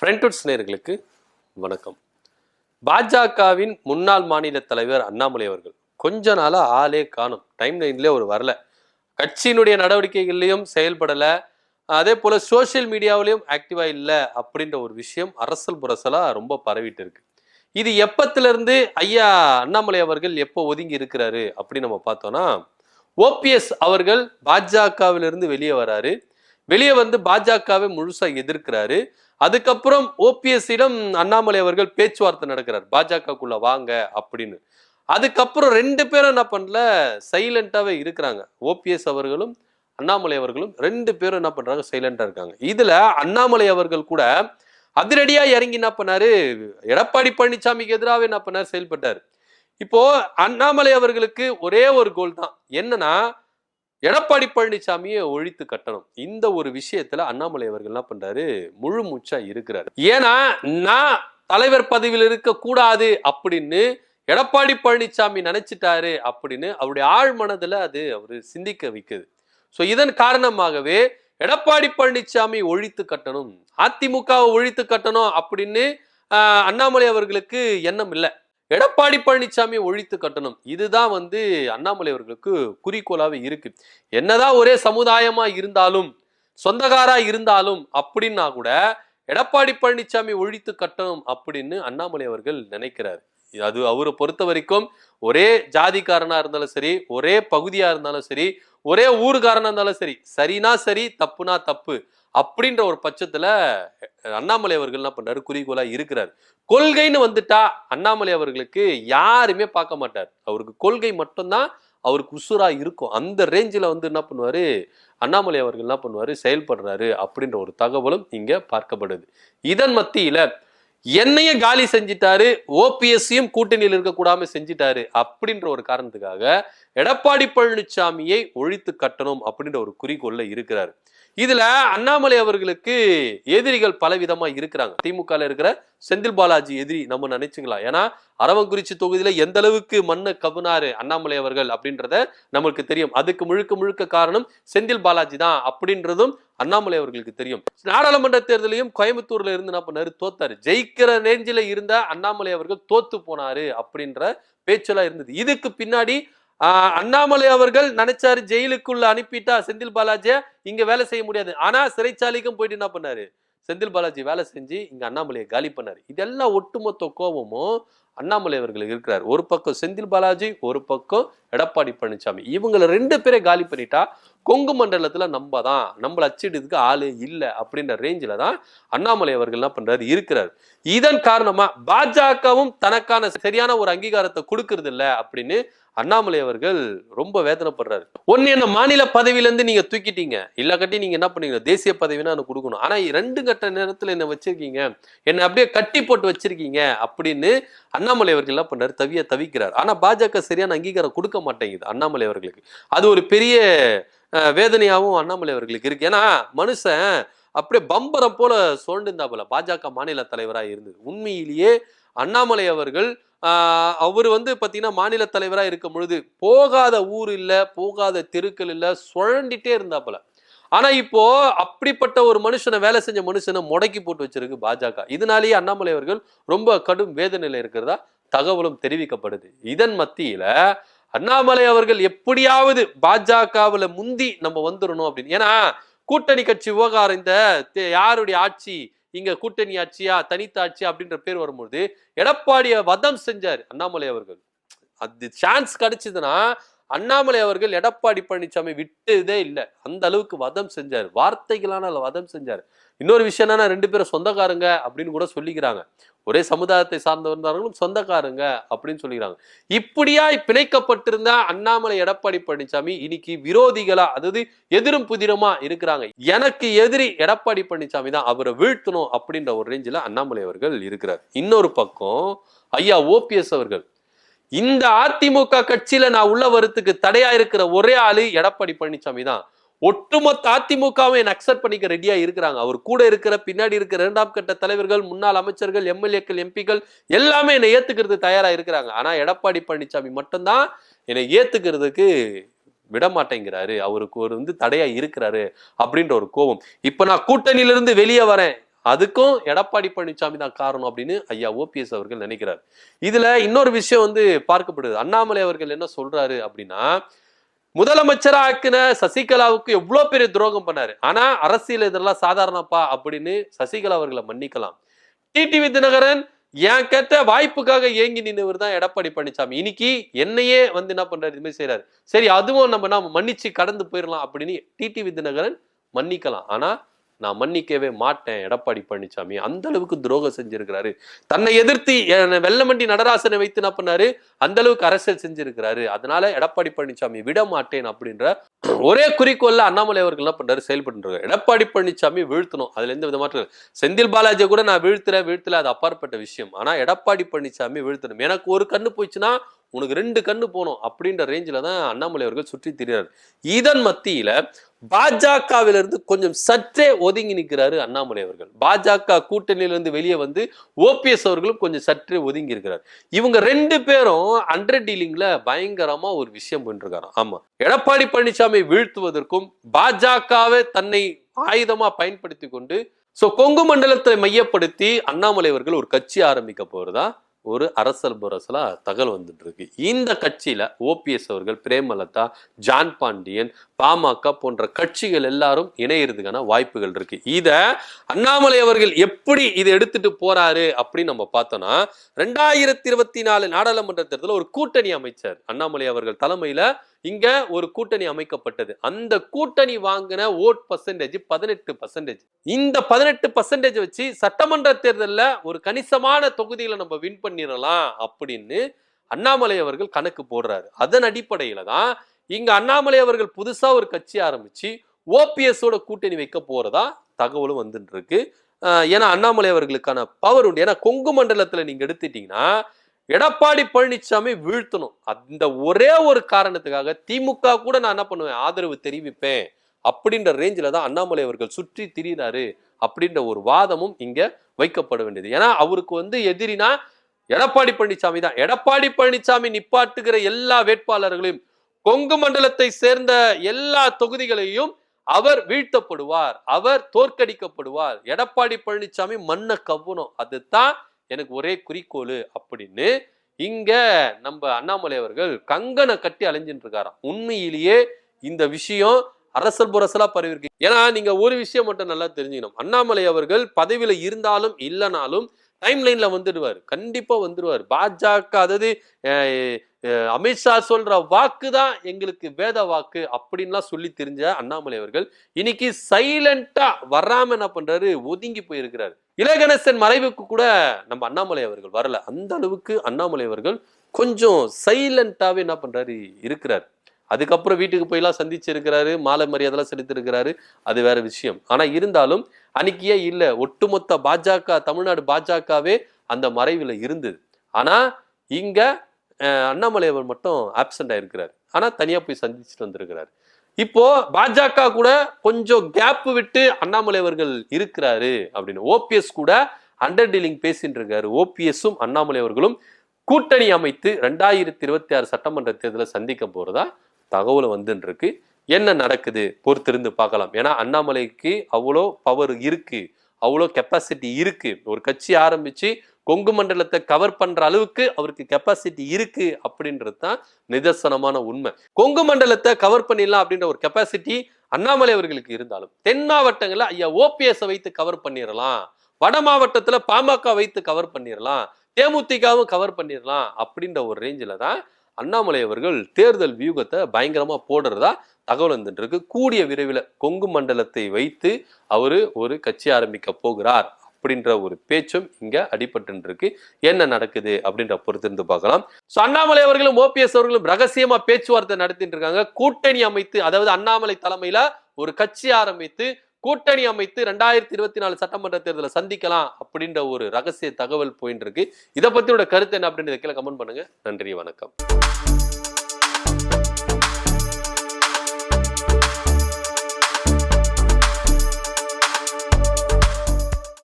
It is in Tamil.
ஃப்ரெண்ட்வுட்ஸ் நேயர்களுக்கு வணக்கம். பாஜகவின் முன்னாள் மாநில தலைவர் அண்ணாமலை அவர்கள் கொஞ்ச நாளா ஆளே காணும், டைம் லைன்லேயே ஒரு வரல, கட்சியினுடைய நடவடிக்கைகள்லையும் செயல்படலை, அதே போல் சோசியல் மீடியாவிலையும் ஆக்டிவாக இல்லை அப்படின்ற ஒரு விஷயம் அரசல் புரசலாக ரொம்ப பரவிட்டு இருக்கு. இது எப்பத்திலிருந்து ஐயா அண்ணாமலை அவர்கள் எப்போ ஒதுங்கி இருக்கிறாரு அப்படின்னு நம்ம பார்த்தோம்னா, ஓபிஎஸ் அவர்கள் பாஜகவிலிருந்து வெளியே வராரு, வெளியே வந்து பாஜகவை முழுசா எதிர்க்கிறாரு. அதுக்கப்புறம் ஓபிஎஸ்ஸிடம் அண்ணாமலை அவர்கள் பேச்சுவார்த்தை நடக்கிறார், பாஜகக்குள்ள வாங்க அப்படின்னு. அதுக்கப்புறம் ரெண்டு பேரும் என்ன பண்ணல, சைலண்டாவே இருக்கிறாங்க. ஓபிஎஸ் அவர்களும் அண்ணாமலை அவர்களும் ரெண்டு பேரும் என்ன பண்றாங்க, சைலண்டா இருக்காங்க. இதுல அண்ணாமலை அவர்கள் கூட அதிரடியா இறங்கி என்ன பண்ணாரு, எடப்பாடி பழனிசாமிக்கு எதிராக என்ன பண்ணாரு, செயல்பட்டாரு. இப்போ அண்ணாமலை அவர்களுக்கு ஒரே ஒரு கோல் தான், என்னன்னா எடப்பாடி பழனிசாமியை ஒழித்து கட்டணும். இந்த ஒரு விஷயத்துல அண்ணாமலை அவர்கள் என்ன பண்றாரு, முழு மூச்சா இருக்கிறாரு. ஏன்னா நான் தலைவர் பதவியில் இருக்க கூடாது அப்படின்னு எடப்பாடி பழனிசாமி நினைச்சிட்டாரு அப்படின்னு அவருடைய ஆழ் மனதுல அது அவரு சிந்திக்க வைக்குது. ஸோ இதன் காரணமாகவே எடப்பாடி பழனிசாமி ஒழித்து கட்டணும், அதிமுகவை ஒழித்து கட்டணும் அப்படின்னு அண்ணாமலை அவர்களுக்கு எண்ணம் இல்லை. எடப்பாடி பழனிசாமி ஒழித்து கட்டணும், இதுதான் வந்து அண்ணாமலை அவர்களுக்கு குறிக்கோளாவே இருக்கு. என்னதான் ஒரே சமுதாயமா இருந்தாலும், சொந்தக்காரா இருந்தாலும் அப்படின்னா கூட எடப்பாடி பழனிசாமி ஒழித்து கட்டணும் அப்படின்னு அண்ணாமலை அவர்கள் நினைக்கிறார். அது அவரை பொறுத்த வரைக்கும் ஒரே ஜாதிக்காரனா இருந்தாலும் சரி, ஒரே பகுதியா இருந்தாலும் சரி, ஒரே ஊருக்காரனா இருந்தாலும் சரி, சரினா சரி தப்புனா தப்பு அப்படின்ற ஒரு பட்சத்துல அண்ணாமலை அவர்கள் என்ன பண்றாரு, குறிக்கோளா இருக்கிறார். கொள்கைன்னு வந்துட்டா அண்ணாமலை அவர்களுக்கு யாருமே பார்க்க மாட்டார், அவருக்கு கொள்கை மட்டும்தான் அவருக்கு உசுரா இருக்கும். அந்த ரேஞ்சில் வந்து என்ன பண்ணுவாரு அண்ணாமலை அவர்கள், என்ன பண்ணுவாரு, செயல்படுறாரு அப்படின்ற ஒரு தகவலும் இங்க பார்க்கப்படுது. இதன் மத்தியில என்னைய காலி செஞ்சிட்டாரு, ஓபிஎஸ்ஸையும் கூட்டணியில் இருக்கக்கூடாம செஞ்சிட்டாரு அப்படின்ற ஒரு காரணத்துக்காக எடப்பாடி பழனிசாமியை ஒழித்து கட்டணும் அப்படின்ற ஒரு குறிக்கோள்ல இருக்கிறாரு. இதுல அண்ணாமலை அவர்களுக்கு எதிரிகள் பலவிதமா இருக்கிறாங்க. திமுக இருக்கிற செந்தில் பாலாஜி எதிரி நம்ம நினைச்சுக்கலாம். ஏன்னா அரவங்குறிச்சி தொகுதியில எந்த அளவுக்கு மண்ணை கவுனாரு அண்ணாமலை அவர்கள் அப்படின்றத நமக்கு தெரியும். அதுக்கு முழுக்க முழுக்க காரணம் செந்தில் பாலாஜி தான் அப்படின்றதும் அண்ணாமலை அவர்களுக்கு தெரியும். நாடாளுமன்ற தேர்தலையும் கோயம்புத்தூர்ல இருந்து என்ன பண்ணாரு, தோத்தாரு. ஜெயிக்கிற ரேஞ்சில இருந்த அண்ணாமலை அவர்கள் தோத்து போனாரு அப்படின்ற பேச்செல்லாம் இருந்தது. இதுக்கு பின்னாடி அண்ணாமலை அவர்கள் நினைச்சாரு, ஜெயிலுக்குள்ள அனுப்பிட்டா செந்தில் பாலாஜிய இங்க வேலை செய்ய முடியாது, ஆனா சிறைச்சாலைக்கும் போயிட்டு என்ன பண்ணாரு, செந்தில் பாலாஜி வேலை செஞ்சு இங்க அண்ணாமலையை காலி பண்ணாரு. இதெல்லாம் ஒட்டுமொத்த கோபமும் அண்ணாமலை அவர்கள் இருக்கிறார். ஒரு பக்கம் செந்தில் பாலாஜி, ஒரு பக்கம் எடப்பாடி பழனிசாமி, இவங்களை ரெண்டு பேரை காலி பண்ணிட்டா கொங்கு மண்டலத்துல நம்மள அச்சிடுறதுக்கு ஆளு இல்லை அப்படின்ற ரேஞ்சில தான் அண்ணாமலை அவர்கள் என்ன பண்றாரு, இருக்கிறார். இதன் காரணமா பாஜகவும் தனக்கான சரியான ஒரு அங்கீகாரத்தை கொடுக்கறது இல்லை அப்படின்னு அண்ணாமலை அவர்கள் ரொம்ப வேதனைப்படுறாரு. ஒன்னு, என்ன மாநில பதவியில இருந்து நீங்க தூக்கிட்டீங்க, இல்ல கட்டி நீங்க என்ன பண்ணீங்க, தேசிய பதவினா எனக்கு கொடுக்கணும், ஆனா 2 கட்ட நேரத்துல என்ன வச்சிருக்கீங்க, என்ன அப்படியே கட்டி போட்டு வச்சிருக்கீங்க அப்படின்னு அண்ணாமலை அவர்கள் என்ன பண்றாரு, தவிக்கிறார். ஆனா பாஜக சரியான அங்கீகாரம் கொடுக்க மாட்டேங்குது அண்ணாமலை அவர்களுக்கு. அது ஒரு பெரிய வேதனையாகவும் அண்ணாமலை அவர்களுக்கு இருக்கு. ஏன்னா மனுஷன் அப்படியே பம்பரம் போல சோழ்ந்திருந்தா போல பாஜக மாநில தலைவராக இருந்தது. உண்மையிலேயே அண்ணாமலை அவர்கள் அவர் வந்து பார்த்தீங்கன்னா மாநில தலைவராக இருக்கும் பொழுது போகாத ஊர் இல்லை, போகாத தெருக்கள் இல்லை, சுழண்டிட்டே இருந்தா போல. ஆனா இப்போ அப்படிப்பட்ட ஒரு மனுஷனை, வேலை செஞ்ச மனுஷனை முடக்கி போட்டு வச்சிருக்கு பாஜக. இதனாலேயே அண்ணாமலை அவர்கள் ரொம்ப கடும் வேதனையில இருக்கிறதா தகவலும் தெரிவிக்கப்படுது. இதன் மத்தியில அண்ணாமலை அவர்கள் எப்படியாவது பாஜகவுல முந்தி நம்ம வந்துடணும் அப்படின்னு. ஏன்னா கூட்டணி கட்சி விவகாரம், இந்த யாருடைய ஆட்சி இங்க கூட்டணி ஆட்சியா தனித்த ஆட்சியா அப்படின்ற பேர் வரும்போது எடப்பாடியை வதம் செஞ்சாரு அண்ணாமலை அவர்கள். அது சான்ஸ் கிடைச்சதுன்னா அண்ணாமலை அவர்கள் எடப்பாடி பழனிசாமி விட்டதே இல்லை, அந்த அளவுக்கு வதம் செஞ்சாரு, வார்த்தைகளான வதம் செஞ்சாரு. இன்னொரு விஷயம் என்னன்னா, 2 பேரும் சொந்தக்காரங்க அப்படின்னு கூட சொல்லிக்கிறாங்க, ஒரே சமுதாயத்தை சார்ந்தவர்களும் சொந்தக்காரங்க அப்படின்னு சொல்லிக்கிறாங்க. இப்படியா பிணைக்கப்பட்டிருந்த அண்ணாமலை எடப்பாடி பழனிசாமி இன்னைக்கு விரோதிகளா, அதாவது எதிரும் புதிரமா இருக்கிறாங்க. எனக்கு எதிரி எடப்பாடி பழனிசாமி தான், அவரை வீழ்த்தணும் அப்படின்ற ஒரு ரேஞ்சில அண்ணாமலை அவர்கள் இருக்கிறார். இன்னொரு பக்கம் ஐயா ஓபிஎஸ் அவர்கள், இந்த அதிமுக கட்சியில நான் உள்ள வரத்துக்கு தடையா இருக்கிற ஒரே ஆளு எடப்பாடி பழனிசாமி தான். ஒட்டுமொத்த அதிமுகவை அக்செப்ட் பண்ணிக்க ரெடியா இருக்கிறாங்க. அவர் கூட இருக்கிற பின்னாடி இருக்கிற 2ஆம் கட்ட தலைவர்கள், முன்னாள் அமைச்சர்கள், எம்எல்ஏக்கள், எம்பிக்கள் எல்லாமே என்னை ஏத்துக்கிறது தயாரா இருக்கிறாங்க. ஆனா எடப்பாடி பழனிசாமி மட்டும்தான் என்னை ஏத்துக்கிறதுக்கு விட மாட்டேங்கிறாரு, அவருக்கு ஒரு தடையா இருக்கிறாரு அப்படின்ற ஒரு கோபம். இப்ப நான் கூட்டணியிலிருந்து வெளியே வரேன், அதுக்கும் எடப்பாடி பழனிசாமி தான் காரணம் அப்படின்னு ஐயா ஓபிஎஸ் அவர்கள் நினைக்கிறார். இதுல இன்னொரு விஷயம் பார்க்கப்படுது. அண்ணாமலை அவர்கள் என்ன சொல்றாரு அப்படின்னா, முதலமைச்சரா ஆக்கின சசிகலாவுக்கு எவ்வளவு பெரிய துரோகம் பண்ணாரு, ஆனா அரசியல் இதெல்லாம் சாதாரணப்பா அப்படின்னு சசிகலா அவர்களை மன்னிக்கலாம். டிடிவி தினகரன் ஏன் கேட்ட வாய்ப்புக்காக ஏங்கி நின்னவர் தான் எடப்பாடி பழனிசாமி. இன்னைக்கு என்னையே என்ன பண்றாரு, இது மாதிரி செய்யறாரு. சரி, அதுவும் நம்ம மன்னிச்சு கடந்து போயிடலாம் அப்படின்னு டிடிவி தினகரன் மன்னிக்கலாம். ஆனா நான் மன்னிக்கவே மாட்டேன். எடப்பாடி பழனிசாமி அந்த அளவுக்கு துரோகம் செஞ்சிருக்கிறாரு. தன்னை எதிர்த்து வெல்லமண்டி நடராசனை வைத்து என்ன பண்ணாரு, அந்த அளவுக்கு அரசியல் செஞ்சிருக்கிறாரு. அதனால எடப்பாடி பழனிசாமி விட மாட்டேன் அப்படின்ற ஒரே குறிக்கோள்ல அண்ணாமலை அவர்கள் என்ன பண்றாரு, செயல்பட்டு எடப்பாடி பழனிசாமி வீழ்த்தணும். அதுல எந்த விதமான செந்தில் பாலாஜி கூட நான் வீழ்த்தல, அது அப்பாற்பட்ட விஷயம். ஆனா எடப்பாடி பழனிசாமி வீழ்த்தணும். எனக்கு ஒரு கண்ணு போயிடுச்சுன்னா உனக்கு 2 கண்ணு போகணும் அப்படின்ற ரேஞ்சில தான் அண்ணாமலை அவர்கள் சுற்றி திரிகிறார். இதன் மத்தியில பாஜகவிலிருந்து கொஞ்சம் சற்றே ஒதுங்கி நிற்கிறாரு அண்ணாமலை அவர்கள். பாஜக கூட்டணியிலிருந்து வெளியே ஓபிஎஸ் அவர்களும் கொஞ்சம் சற்றே ஒதுங்கி இருக்கிறார். இவங்க 2 பேரும் அண்டர் டீலிங்ல பயங்கரமா ஒரு விஷயம் பண்ணிருக்காரு. ஆமா, எடப்பாடி பழனிசாமி வீழ்த்துவதற்கும் பாஜகவை தன்னை ஆயுதமா பயன்படுத்தி கொண்டு கொங்கு மண்டலத்தை மையப்படுத்தி அண்ணாமலை அவர்கள் ஒரு கட்சி ஆரம்பிக்க போறதா ஒரு அரசல் புரசலா தகவல் வந்துட்டு இருக்கு. இந்த கட்சியில ஓபிஎஸ் அவர்கள், பிரேமலதா, ஜான் பாண்டியன், பாமக போன்ற கட்சிகள் எல்லாரும் இணையறதுக்கான வாய்ப்புகள் இருக்கு. இத அண்ணாமலை அவர்கள் எப்படி இதை எடுத்துட்டு போறாரு அப்படின்னு நம்ம பார்த்தோம்னா, 2024 நாடாளுமன்ற தேர்தலில் ஒரு கூட்டணி அமைச்சர் அண்ணாமலை அவர்கள் தலைமையில இங்க ஒரு கூட்டணி அமைக்கப்பட்டது. அந்த கூட்டணி வாங்கின ஓட் பர்சன்டேஜ் 18%. இந்த 18% வச்சு சட்டமன்ற தேர்தலில் ஒரு கணிசமான தொகுதிகளை நம்ம வின் பண்ணிடலாம் அப்படின்னு அண்ணாமலை அவர்கள் கணக்கு போடுறாரு. அதன் அடிப்படையில தான் இங்க அண்ணாமலை அவர்கள் புதுசா ஒரு கட்சி ஆரம்பிச்சு ஓபிஎஸோட கூட்டணி வைக்க போறதா தகவலும் வந்துட்டு இருக்கு. ஏன்னா அண்ணாமலை அவர்களுக்கான பவர் உண்டு. ஏன்னா கொங்கு மண்டலத்துல நீங்க எடுத்துட்டீங்கன்னா எடப்பாடி பழனிசாமி வீழ்த்தணும். அந்த ஒரே ஒரு காரணத்துக்காக திமுக கூட நான் என்ன பண்ணுவேன், ஆதரவு தெரிவிப்பேன் அப்படின்ற ரேஞ்சில தான் அண்ணாமலை அவர்கள் சுற்றி திரிகிறாரு அப்படின்ற ஒரு வாதமும் இங்க வைக்கப்பட வேண்டியது. ஏன்னா அவருக்கு எதிரினா எடப்பாடி பழனிசாமி தான். எடப்பாடி பழனிசாமி நிப்பாட்டுகிற எல்லா வேட்பாளர்களையும், கொங்கு மண்டலத்தை சேர்ந்த எல்லா தொகுதிகளையும் அவர் வீழ்த்தப்படுவார், அவர் தோற்கடிக்கப்படுவார். எடப்பாடி பழனிசாமி மண்ணை கவ்வணும், அதுதான் எனக்கு ஒரே குறிக்கோள் அப்படின்னு இங்க நம்ம அண்ணாமலை அவர்கள் கங்கனை கட்டி அலைஞ்சிட்டு இருக்காராம். உண்மையிலேயே இந்த விஷயம் அரசல் புரசலா பரவிருக்கு. ஏன்னா நீங்க ஒரு விஷயம் மட்டும் நல்லா தெரிஞ்சுக்கணும், அண்ணாமலை அவர்கள் பதவியில இருந்தாலும் இல்லைனாலும் டைம் லைன்ல வந்துடுவார், கண்டிப்பா வந்துடுவார். பாஜக அதாவது அமித்ஷா சொல்ற வாக்கு தான் எங்களுக்கு வேத வாக்கு அப்படின்லாம் சொல்லி தெரிஞ்ச அண்ணாமலை அவர்கள் இன்னைக்கு சைலண்டா வராம என்ன பண்றாரு, ஒதுங்கி போயிருக்கிறாரு. இலகணேசன் மறைவுக்கு கூட நம்ம அண்ணாமலை அவர்கள் வரல. அந்த அளவுக்கு அண்ணாமலை அவர்கள் கொஞ்சம் சைலண்டாவே என்ன பண்றாரு இருக்கிறார். அதுக்கப்புறம் வீட்டுக்கு போயெல்லாம் சந்திச்சு இருக்கிறாரு, மாலை மரியாதைலாம் செலுத்தி இருக்கிறாரு, அது வேற விஷயம். ஆனா இருந்தாலும் அன்னைக்கே இல்லை, ஒட்டுமொத்த பாஜக தமிழ்நாடு பாஜகவே அந்த மறைவில் இருந்தது. ஆனா இங்க அண்ணாமலை அவர் மட்டும் ஆப்சண்ட் ஆயிருக்கிறார். ஆனா தனியா போய் சந்திச்சுட்டு வந்திருக்கிறாரு. இப்போ பாஜக கூட கொஞ்சம் கேப் விட்டு அண்ணாமலை அவர்கள் இருக்கிறாரு அப்படின்னு ஓபிஎஸ் கூட அண்டர் டீலிங் பேசிட்டு இருக்காரு. ஓபிஎஸும் அண்ணாமலை அவர்களும் கூட்டணி அமைத்து 2026 சட்டமன்ற தேர்தலை சந்திக்க போறதா தகவல் வந்துட்டு இருக்கு. என்ன நடக்குது பொறுத்திருந்து பார்க்கலாம். ஏன்னா அண்ணாமலைக்கு அவ்வளோ பவர் இருக்கு, அவ்வளோ கெப்பாசிட்டி இருக்கு. ஒரு கட்சி ஆரம்பிச்சு கொங்கு மண்டலத்தை கவர் பண்ற அளவுக்கு அவருக்கு கெப்பாசிட்டி இருக்கு அப்படின்றது தான் நிதர்சனமான உண்மை. கொங்கு மண்டலத்தை கவர் பண்ணிடலாம் அப்படின்ற ஒரு கெப்பாசிட்டி அண்ணாமலை அவர்களுக்கு இருந்தாலும் தென் மாவட்டங்கள்ல ஐயா ஓபிஎஸ் வைத்து கவர் பண்ணிடலாம், வட மாவட்டத்துல பாமக வைத்து கவர் பண்ணிடலாம், தேமுதிகவும் கவர் பண்ணிடலாம் அப்படின்ற ஒரு ரேஞ்சில தான் அண்ணாமலை அவர்கள் தேர்தல் வியூகத்தை பயங்கரமா போடுறதா தகவல் வந்துட்டு இருக்கு. கூடிய விரைவில் கொங்கு மண்டலத்தை வைத்து அவரு ஒரு கட்சி ஆரம்பிக்க போகிறார் அப்படின்ற ஒரு பேச்சும் இங்க அடிபட்டு இருக்கு. என்ன நடக்குது அப்படின்ற பொறுத்திருந்து பார்க்கலாம். அண்ணாமலை அவர்களும் ஓபிஎஸ் அவர்களும் ரகசியமா பேச்சுவார்த்தை நடத்திட்டு இருக்காங்க. கூட்டணி அமைத்து, அதாவது அண்ணாமலை தலைமையில ஒரு கட்சி ஆரம்பித்து கூட்டணி அமைத்து 2024 சட்டமன்ற தேர்தலை சந்திக்கலாம் அப்படின்ற ஒரு ரகசிய தகவல் போயிட்டு இருக்கு. இதை பத்தியோட கருத்து என்ன அப்படின்றத கீழே கமெண்ட் பண்ணுங்க. நன்றி, வணக்கம்.